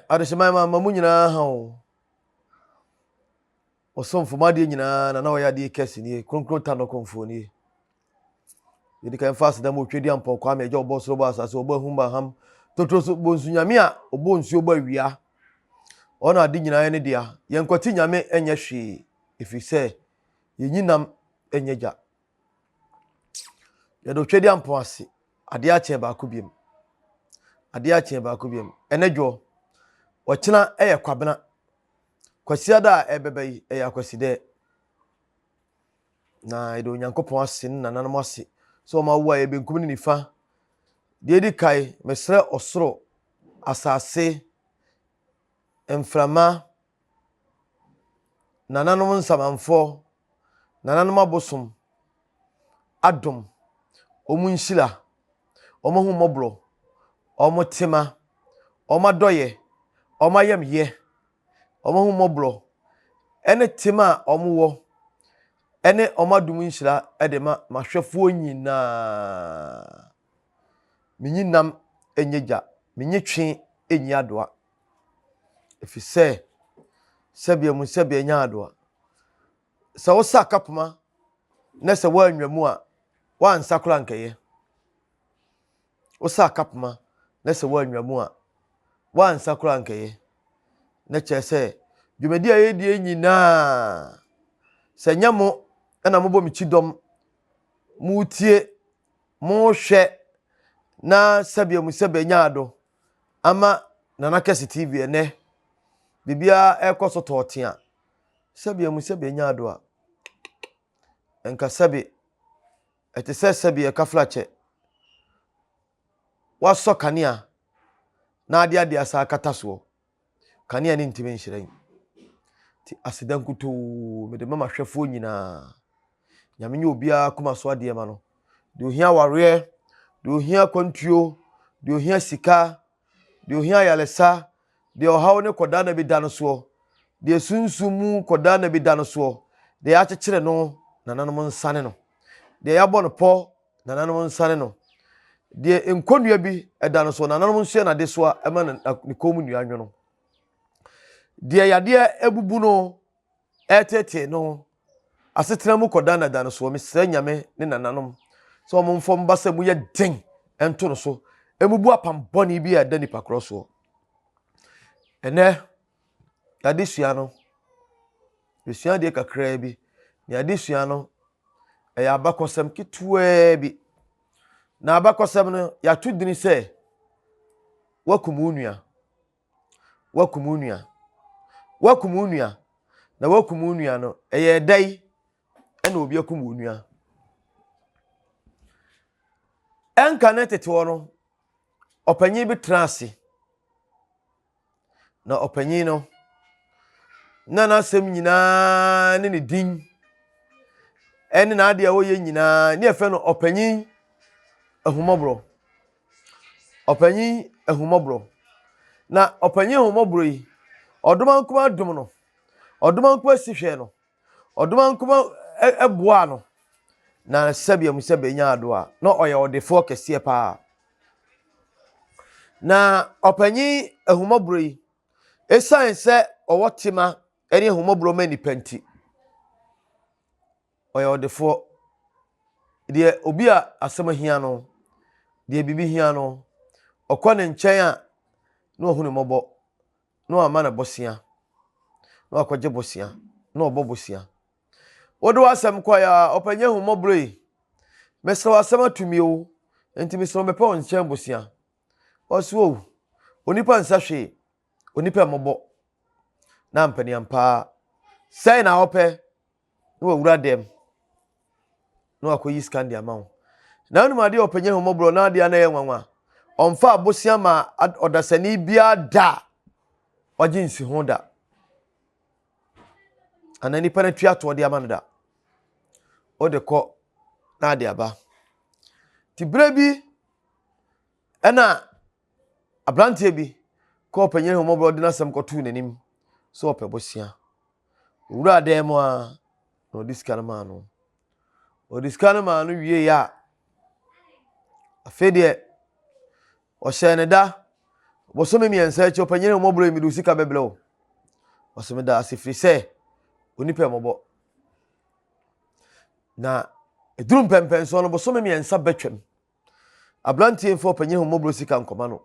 adesema mamu nyina ha o. Osomfo made nyina na Oy3ade3yie Kesse ni Kronkron Tano Komfour ni. Yedi kan fast da mo twedi ampo kwa me je obo soro bo asase obo ahumba ham totroso bonsu nyame a obo nsu obo awia. Ona ade nyina ne dia yenkwati nyame enye hwe efise yenyinam enyeja. Yedo twedi ampo ase ade a che ba ko biem. Enedwo ochina eye kwabena kwasiada ebebai eyakwaside na edo nyankopon ase nananum ase so ma wo aye benkum ni nifa de edi kai mesre osoro asase emframa nananum nsamanfo nananum abosom adom omunshila omohumoblo omotema omadoye omayemye omohumoblo ene tema omuwo ene omadum nshira edema mahwefuo nyina minyinam enyeja minyetwe enyi adoa efise sebie nya adoa sa wo sa kapuma na se wa anwamu a wa ansakura nkeye wo sa kapuma na se wa anwamu a wa ansakura nkeye na chese dwumadi a yedie nyina se nyamo na mobo michidom mutie mo hwe na sebie nya ado ama Nana Kesse TV ene bibia ekoso totia sebie nya ado a enka etese sebie kaflache waso kania na ade asa kataso kania ni ntime nhyiren ti asidankuto mede mama hwefo nyina nyame nye obia kuma so ade ma no de ohia ware de ohia kwantuo de ohia sika de ohia yalesa de ohaw ne koda na bi da no so de SUMSUM koda na bi da no so de ya kyekere no nananum nsane no de ya bɔ no pɔ nananum nsane no de enkonua bi eda no so nananum nso na de so a ema ne komu nua nwono de yade ebubu no etete no asetena mu koda na da no so mesra nyame ne nananum so momfom basa mu ye den ento no so emubu apamboni bi eda nipa kroso ene yade sua no besua de kakra bi yade sua no eya ABAKOSEM kitwe bi na ABAKOSEM no ya tudini se wakumunuya na wakumunuya no eye dai ena obi akumunuya enka ne tete wono opanyi bi trase na opanyi no na asem nyina ne din ene na ade a woye nyina ne efe no opanyi ahumobro na opanyi ahumobro yi odoma nkuma dum no odoma nkuma sihwe no odoma nkuma eboa no na sebie nya ado a na Oy3ade3yie Kesse pa na opanyi ahumobro yi esanse owotima ene ahumobro mani panti Oy3ade3yie de obi a asem hia no de bibi hia no okwane nchen a na ohunu mobo na ama na bosia na akwaje bosia na obo bosia wodo asem kwaya opanye ahumobro yi mesro asem atumi o enti mesro mepa on nchen bosia oso onipa nsahwe onipa mobo na mpani ampa sai na ope na wawura dem no akoyi skandi amawo na anu made opanye ahumobro na ade na ye nwanwa omfa abosia ma odasani bia da ojinsi ho da anani penetria to de amano da odeko na ade aba ti brebi ena abrante bi ko opanye ahumobro de nasem kotu nanim so opebosia wura dem a no diskana ma no odiskana ma no wie ya afede o hye ne da bosome miensa echi opanyene omobro emidu sika beblewo bosome da asifri se onipa mobo na edrum pempenso no bosome miensa betwem abrantie mfo opanyene omobro sika nkoma no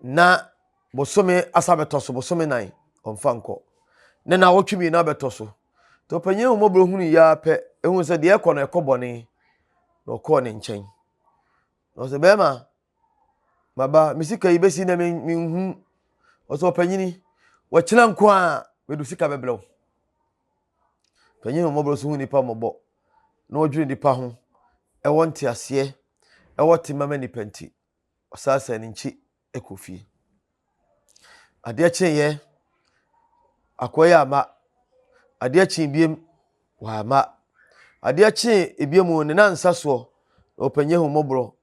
na bosome asabetoso bosome nan onfa nko ne na wotwimi na betoso to opanyene omobro hunu ya pe ehun se de ekono ekobone no ko ne nchen no se bema baba misika ibesi na minhu oso opanyini wachina nko a medu sika beblew opanyene omobro so hunu pa mobo na odwiri nipa ho ewonte ase ewote mama nipanti osasa ni nchi ekofie ade chenye akoya ama ade chen biem wa ama ade chen ebiemu ne nansa so opanyene omobro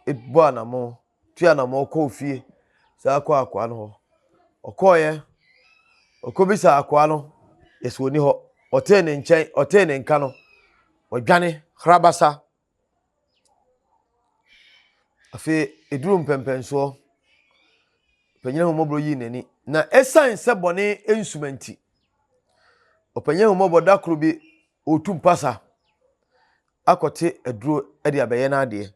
ebo anamo tuanamo kofie sa akwa no ho okoye okobisa akwa no yeso ni ho ote ne nchen ote ne nka no odwane hrabasa afi eduru pempenso opanyene omobro yi nani na esan se bone ensumanti opanyene omobro dakro bi otumpasa akote eduro ede abeye na ade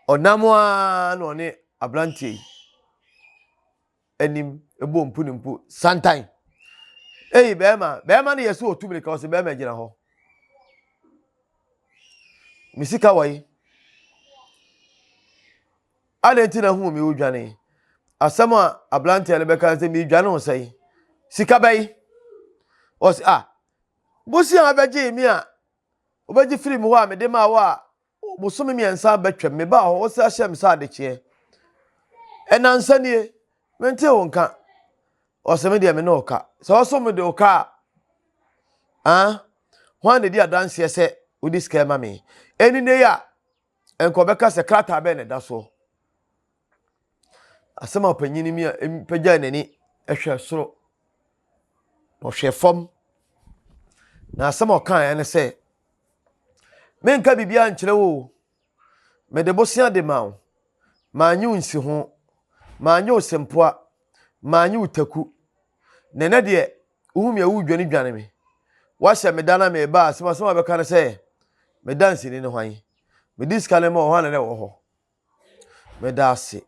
onamwa no ne abrantie enim ebo mpu santan bema na yeso otumi ka o se bema gina ho misika wai alenti na hu mi odwane asama abrantie le beka se mi dwane ho sai sika bai o se bosi abeje mi a obeji free mi ho a me de ma wa bosome miensa betwem me ba ho o se ahyem sa adeche enansa nie mente wonka o se me de me no ka se o so me de o ka hwan de di adanse se odi skema me eni ne ya enko beka se krata be ne da so asema opanyini mi a pagya nani ehwe soro no hwe fom na asema okan ya ne se menka bibia nkyere wo me de bosia de mawo manyu nsi ho manyu osempoa manyu utaku nene de uhumia wu dwane dwane me wahye me dana me ba asema beka ne se me dansi ni ne hwan me diskale ma hwan ne wo ho me dasi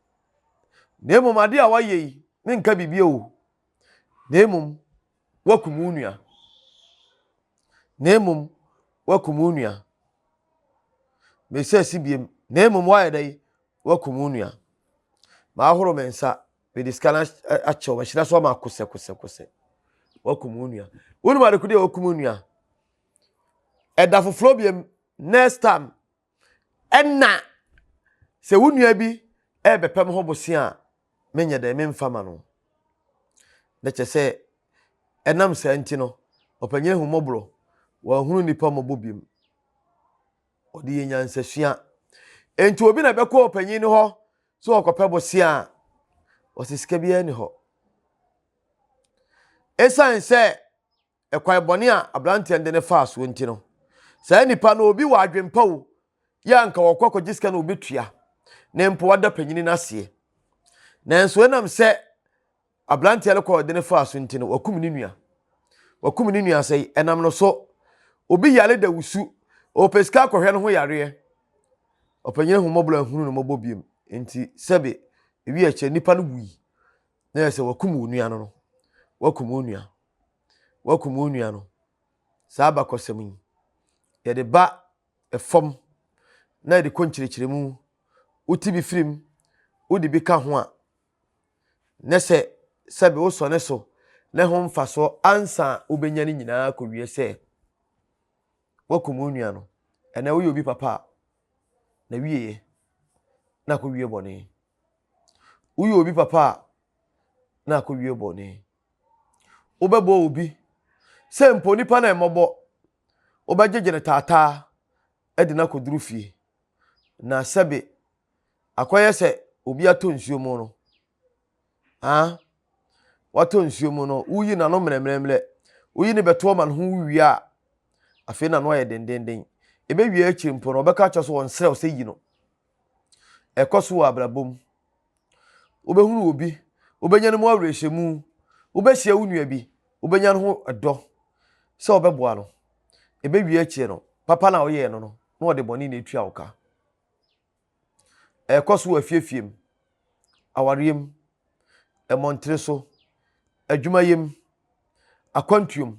nemum ade a waye menka bibia wo nemum wakumunua nemum wakumunua me se sibiem nemum waye dai wakumunua ma ahoro mensa me diskala acho ma hira so ma kose wakumunua wonu ma de kudi wakumunua eda foforo biem next time enna se wunua bi bepem ho bosia menye de memfama no de chese enam sa nti no opanyene humobro wa hunu nipa mobobiem odi yenyansasua enti obi na beko opanyene ho so okope bosia osisika bia ni ho esan se ekwai bone a abrante ende ne fa so nti no sa nipa no obi wa adwempa wo ya nka wokoko gisika no obetua na mpo wada panyini na se nanso enam se abrante ele ko de ne fa so nti no wakum ni nua sei enam no so obi yale da wusu opeska kohwe no ho yare opanyene humoblo ahunu no mobobiem enti sebe ewi ache nipa no bui na yese wakum onua no wakum onua no sa ABAKOSEM yi ye de ba efom na de konchirechiremu uti bi firim udi bi ka ho a nese sebe wo so ne so ne ho mfa so ansa obenya ni nyina ko wie se wakum onua no ena wo obi papa na wieye na ko wie bone wo obi papa na ko wie bone obebo obi se mpo nipa na emobo obagegene tata edina ko duru fie na sebe akoye se obi ato nsuo mu no wato nsuo mu no uyi na no mremremre uyi ne beto man ho wi a afi na no ye dendenden ebe wi akiri mpo no beka cho so won sere o se yi no ekoso wa abrabom Obehunu obi, obenya no mo awrehemu, obehia wo nua bi, obenya no ho edo. Se obeboa no. Ebewie akie no, papa na oye no no, na ode boni na etua woka. Ekoso afiefiem, awariem, emontre so, adwumayem, akwantuom.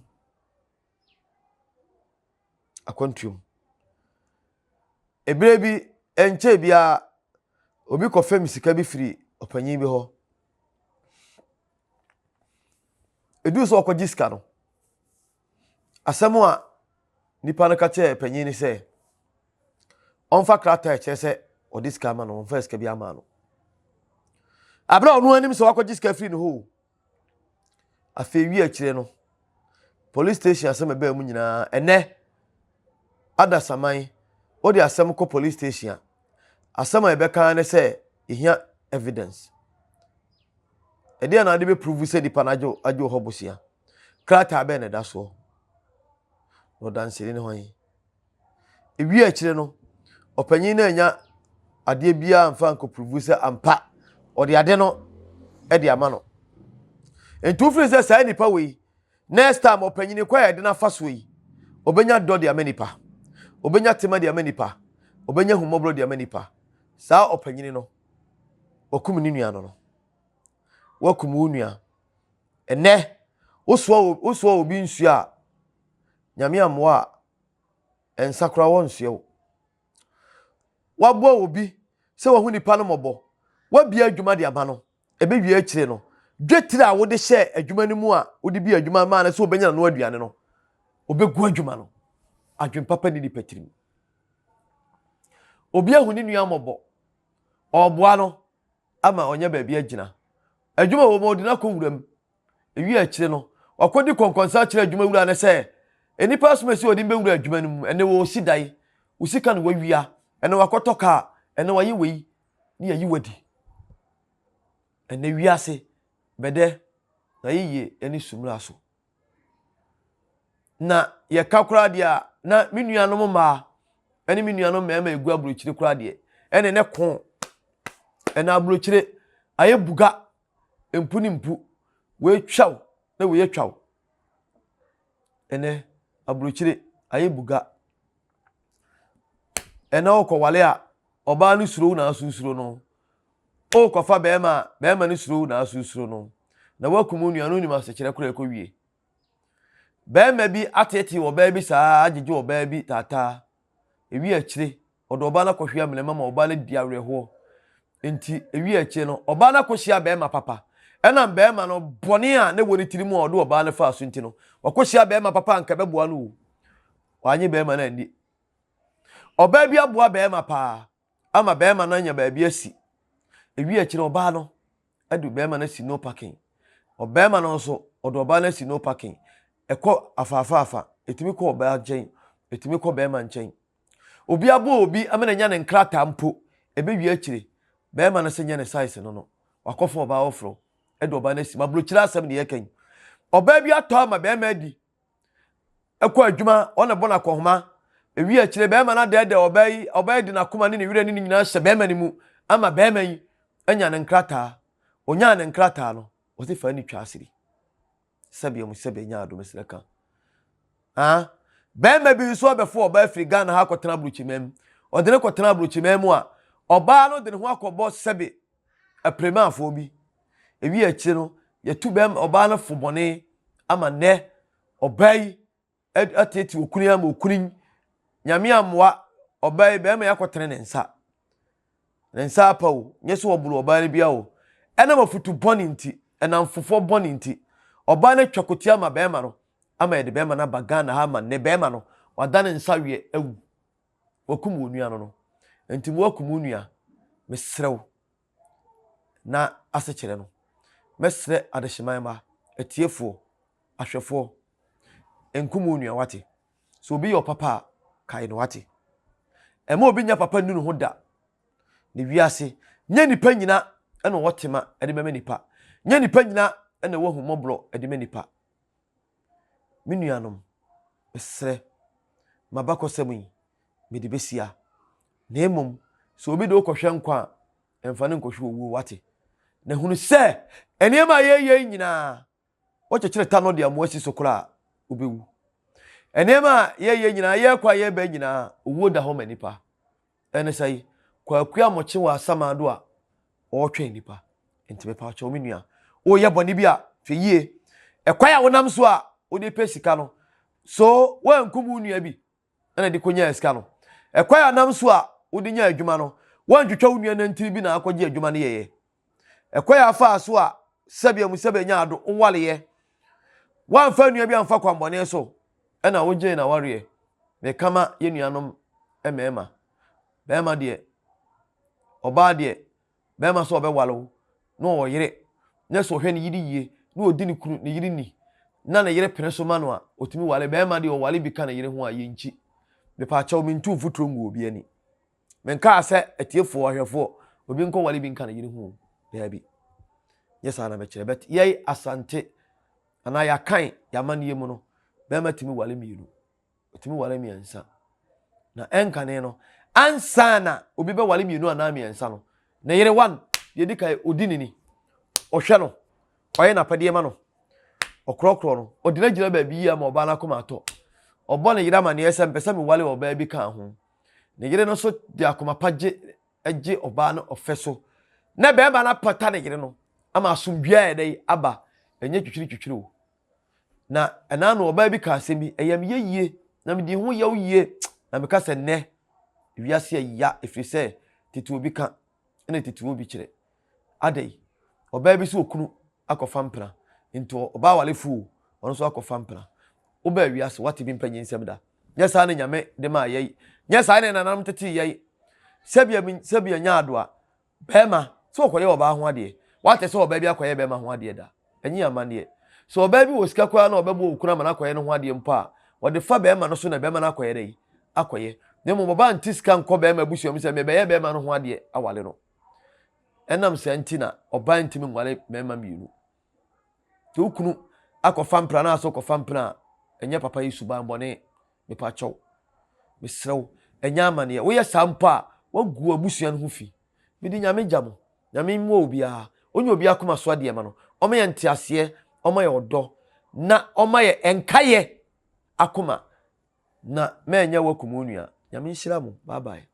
Ebere bi enche bia obi kofem sika bi firi opanyin bi ho. Edu so okoji sika no. Asemu a nipa no ka che panyin ni se onfa krata eche se odiska ma no onfa sika bi ama no. Abra onu anim se wakoji sika firi no ho. Afewi akire no. Police station asem be mu nyina ene adasaman odi asem ko police station asem a ebeka ne se ihia evidence. Ede na ade be prove se dipa na ajo hobosia. Krata be ne da so. No dansiri ne hoyi. Ewi akire no opanyin na anya ade bia mfa nko prove se ampa odi ade no e de ama no. Entu free se sai nipa we next time opanyin kwa ya de na faso yi obenya do de amanipa obenya tema de amanipa obenya humobro de amanipa saa opanyin no okum ni nua no wakum unua ene oswa obi nsu a nyame amwa ensakra won nsuo wabo obi se wo hu nipa no mobo wabia adwuma de aba no ebewie akire no dwetire a wo de hye adwuma ni mu a wo de bi adwuma ma na se obenya no aduane no obegu adwuma no adwen papa ni dipatirim obi ahu ni nua mobo oboa no ama onye ba bia agina adwuma wo mo de na konwuram ewi akire no wakodi konkonsa akire adwuma wura na se enipa asomesi odi mbewura adwuma ni mu ene wo sidai usika no wawia ene wakotoka ene wayi wei ni yayi wadi ene wiase bede na yiye eni sumra so na ye kakura dia na menuanom ma eni menuanom ma egu abrochire kura dia ene ne kon ene abrochire aye buga empu ni mpu we twaw na we twaw ene abrochire aye buga ene okowale a oba no suro na asusuro no o kofa bema no suro na asusuro no na wakumu nuanu ni masechire kura ekowie bema bi atete oba bi saa agege oba bi tata ewi akire odo oba na kohwe amlema ma oba na diaweho enti ewi akire no oba na kohia bema papa ena bema no bone a na woni tirimu odo oba na fa aso enti no wakohia bema papa anka beboa no wanye bema na ndi oba bi aboa bema pa ama bema na nya ba bi asi ewi akire oba no adu bema na si no parking obema no so odo oba na si no parking eko afafa etimi ko oba agyen etimi ko bema nchen obi abo obi amena nya ne nkrata mpo ebewi akire bema na se nya ne size no wakofo oba ofro edo oba na si mabrochira asem ne yekan oba bi ato ama bema adi eko adwuma ona bona kohoma ewi akire bema na de oba di na kuma ne wire ne nyina hye bema ni mu ama bema yi anya ne nkrata onya ne nkrata no osi fa ni twa asiri sabi mu sabi nya ado mesreka bema bi so obefo oba Africa na ha kwotena bruchimem odene kwotena bruchimem a oba no de ne ho akobo sabi aprema afo bi ewi achi no yetu bem oba no fobone ama ne oba yi ateti okuni ama okuni nyame amwa oba yi bema yakwotene ne nsa apa o nyeso obulu oba ne bia o ena mafutu boni nti ena mfofo boni nti oba na twakotia ma bema no ama ye de bema na bagana ha ma ne bema no wadane nsa wie awu wakum onua no enti wakum onua mesrew na asechire no mesre adehyeman ba etiefo ahwefo enkum onua wate so obi your papa kai no wate ema obi nya papa nunu ho da ne wiase nya nipa nyina ena wotema ede bema nipa nya nipa nyina ena wahu mobro ede me nipa menuanom mesre mabakosem yi mede besia na emom so obi de okohwe nkwa emfa ne nkohwe owu wate na hunu se enema ye nyina wo chechire Tano de amoasi sokora obewu enema ye nyina ye kwa ye ba nyina owo da ho manipa ene sai kwa akua moche wa asamado a o twa nipa ntime pa cha omenua o ye boni bia hwe yie ekwa ya wonam so a o de pesika no so wa nkumu nua bi ene de konya sika no ekwa ya nam so a o de nya adwuma no wa ntwetwa nua na ntiri bi na akogye adwuma no yeye ekwa ya fa so a sabia mu sabia nya ado onwale ye wa mfa nua bi amfa kwambone so ena wo gye na ware me kama ye nuanom emema bema de oba de bema so obewalo no wo yire nya so hwe ni yiri yie no odi ni kunu ni yiri ni na yire pere so ma no a otimi wale bema de o wale bi ka na yire ho a ye nchi me pa cha o mintu futuro ngu obi ani men ka ase atiefo ahwefo obi nko wale bi nka na yire ho bia bi yes ana me kire bet ye asante ana ya kan ya manie mu no bema timi wale miiru otimi wale miensa na enka ne no ansa na obi be wale mienu ana miensa no na yire one ye di kai odini ni ohwe no oye na pade ma no okrokro no odina gina ba bi ya ma oba na koma ato obo ne yire ma ne yesa mpesa mi wale oba bi kan ho ne yire no so di akoma page eje oba no ofeso na be ma na pata ne yire no ama asomdua e dai aba enye twitwiri o na ana no oba bi ka asemi eyam yeyie na me di ho yaw yie na me ka se ne wiase ya efrise titi obi ka ene titi obi kire adai oba bi so okunu akofa mpra into oba wale fu ono so akofa mpra oba wiase wati bi mpanyin nsem da nyesa na nyame de ma yei nyesa na nanam titi yei sebia nya adoa bema so okoye oba ho ade wate so oba bi akoye bema ho ade da enyi amane so oba bi wo sika kwa na oba bo okuna ma na akoye no ho ade mpa wode fa bema no so na bema na akoye dai akoye nemo baba ntiska nko bema busuam se me beye bema no ho ade awale no enam se antina oba ntimi ngwale bema mienu to ukunu akofa mpra na aso kofa mpra enye papa yesu ba mbone me pa chaw me srew enya amane wo ye sampa wagu abusuan ho fi bidi nyame gyamo nyame mu obia onye obia kuma so ade ma no oma ye ntiase oma ye odo na oma ye enkaye akuma na menye wakumunua nyame nhyira mu bye bye